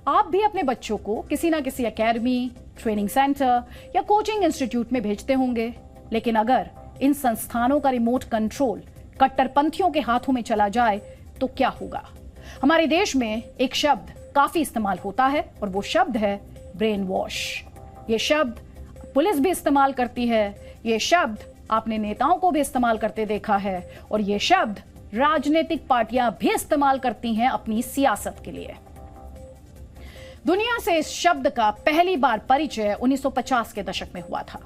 आप भी अपने बच्चों को किसी ना किसी एकेडमी, ट्रेनिंग सेंटर या कोचिंग इंस्टीट्यूट में भेजते होंगे, लेकिन अगर इन संस्थानों का रिमोट कंट्रोल कट्टरपंथियों के हाथों में चला जाए तो क्या होगा? हमारे देश में एक शब्द काफी इस्तेमाल होता है और वो शब्द है ब्रेन वॉश। ये शब्द पुलिस भी इस्तेमाल करती है, ये शब्द आपने नेताओं को भी इस्तेमाल करते देखा है और ये शब्द राजनीतिक पार्टियां भी इस्तेमाल करती हैं अपनी सियासत के लिए। दुनिया से इस शब्द का पहली बार परिचय 1950 के दशक में हुआ था।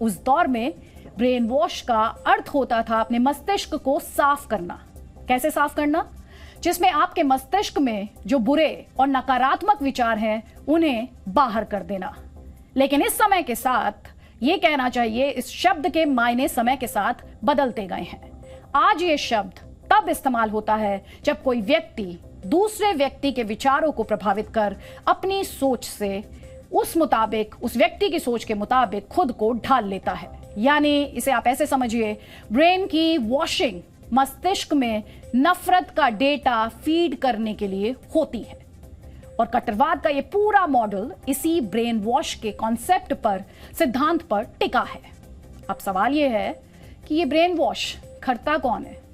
उस दौर में ब्रेन वॉश का अर्थ होता था अपने मस्तिष्क को साफ करना। कैसे साफ करना? जिसमें आपके मस्तिष्क में जो बुरे और नकारात्मक विचार हैं उन्हें बाहर कर देना। लेकिन इस समय के साथ ये कहना चाहिए, इस शब्द के मायने समय के साथ बदलते गए हैं। आज ये शब्द तब इस्तेमाल होता है जब कोई व्यक्ति दूसरे व्यक्ति के विचारों को प्रभावित कर अपनी सोच से उस व्यक्ति की सोच के मुताबिक खुद को ढाल लेता है। यानी इसे आप ऐसे समझिए, ब्रेन की वॉशिंग मस्तिष्क में नफरत का डेटा फीड करने के लिए होती है और कट्टरवाद का ये पूरा मॉडल इसी ब्रेन वॉश के कॉन्सेप्ट पर, सिद्धांत पर टिका है। अब सवाल ये है कि ये ब्रेन वॉश करता कौन है?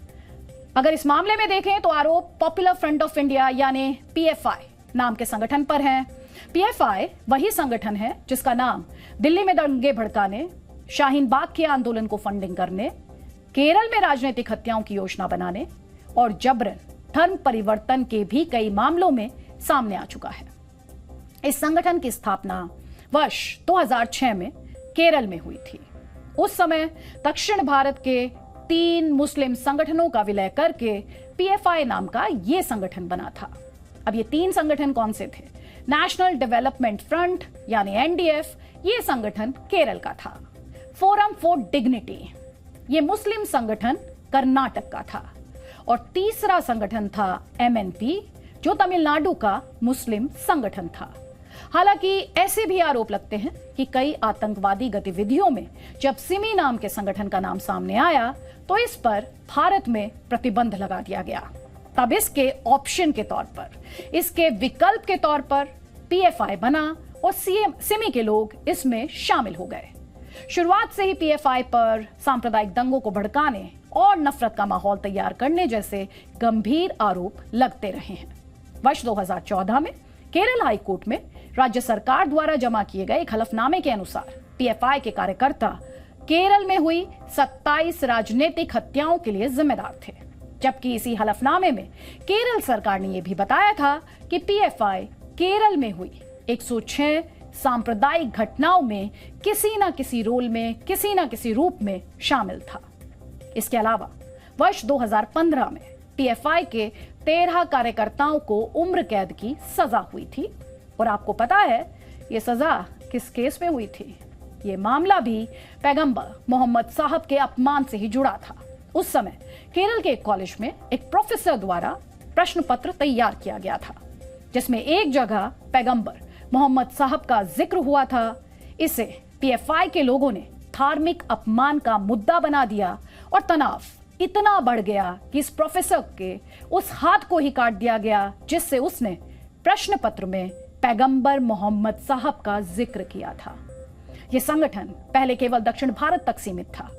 अगर इस मामले में देखें तो आरोप पॉपुलर फ्रंट ऑफ इंडिया यानी पीएफआई नाम के संगठन पर है। पीएफआई वही संगठन है जिसका नाम दिल्ली में दंगे भड़काने, शाहीन बाग के आंदोलन को फंडिंग करने, केरल में राजनीतिक हत्याओं की योजना बनाने और जबरन धर्म परिवर्तन के भी कई मामलों में सामने आ चुका है। इस संगठन की स्थापना वर्ष 2006 में केरल में हुई थी। उस समय दक्षिण भारत के 3 मुस्लिम संगठनों का विलय करके पीएफआई नाम का यह संगठन बना था। अब ये 3 संगठन कौन से थे? नेशनल डेवलपमेंट फ्रंट यानी एनडीएफ, ये संगठन केरल का था। फोरम फॉर डिग्निटी, ये मुस्लिम संगठन कर्नाटक का था। और तीसरा संगठन था एमएनपी, जो तमिलनाडु का मुस्लिम संगठन था। हालांकि ऐसे भी आरोप लगते हैं कि कई आतंकवादी गतिविधियों में जब सिमी नाम के संगठन का नाम सामने आया तो इस पर भारत में प्रतिबंध लगा दिया गया। तब इसके ऑप्शन के तौर पर, इसके विकल्प के तौर पर पीएफआई बना और सिमी के लोग इसमें शामिल हो गए। शुरुआत से ही पीएफआई पर सांप्रदायिक दंगों को भड़काने और नफरत का माहौल तैयार करने जैसे गंभीर आरोप लगते रहे हैं। वर्ष 2014 में केरल हाई कोर्ट में राज्य सरकार द्वारा जमा किए गए एक हलफनामे के अनुसार पीएफआई के कार्यकर्ता केरल में हुई 27 राजनीतिक हत्याओं के लिए जिम्मेदार थे। जबकि इसी हलफनामे में केरल सरकार ने यह भी बताया था कि पीएफआई केरल में हुई 106 सांप्रदायिक घटनाओं में किसी न किसी रोल में, किसी न किसी रूप में शामिल था। इसके अलावा वर्ष 2015 में पीएफआई के 13 कार्यकर्ताओं को उम्र कैद की सजा हुई थी। और आपको पता है यह सजा किस केस में हुई थी? यह मामला भी पैगंबर मोहम्मद साहब के अपमान से ही जुड़ा था। उस समय केरल के एक कॉलेज में एक प्रोफेसर द्वारा प्रश्न पत्र तैयार किया गया था, जिसमें एक जगह पैगंबर मोहम्मद साहब का जिक्र हुआ था। इसे पीएफआई के लोगों ने धार्मिक अपमान का मुद्दा बना दिया और तनाव इतना बढ़ गया कि इस प्रोफेसर के उस हाथ को ही काट दिया गया जिससे उसने प्रश्न पत्र में पैगंबर मोहम्मद साहब का जिक्र किया था। यह संगठन पहले केवल दक्षिण भारत तक सीमित था,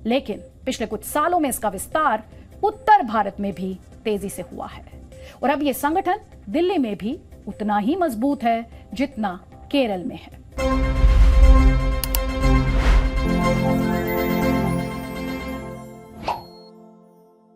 लेकिन पिछले कुछ सालों में इसका विस्तार उत्तर भारत में भी तेजी से हुआ है और अब यह संगठन दिल्ली में भी उतना ही मजबूत है जितना केरल में है।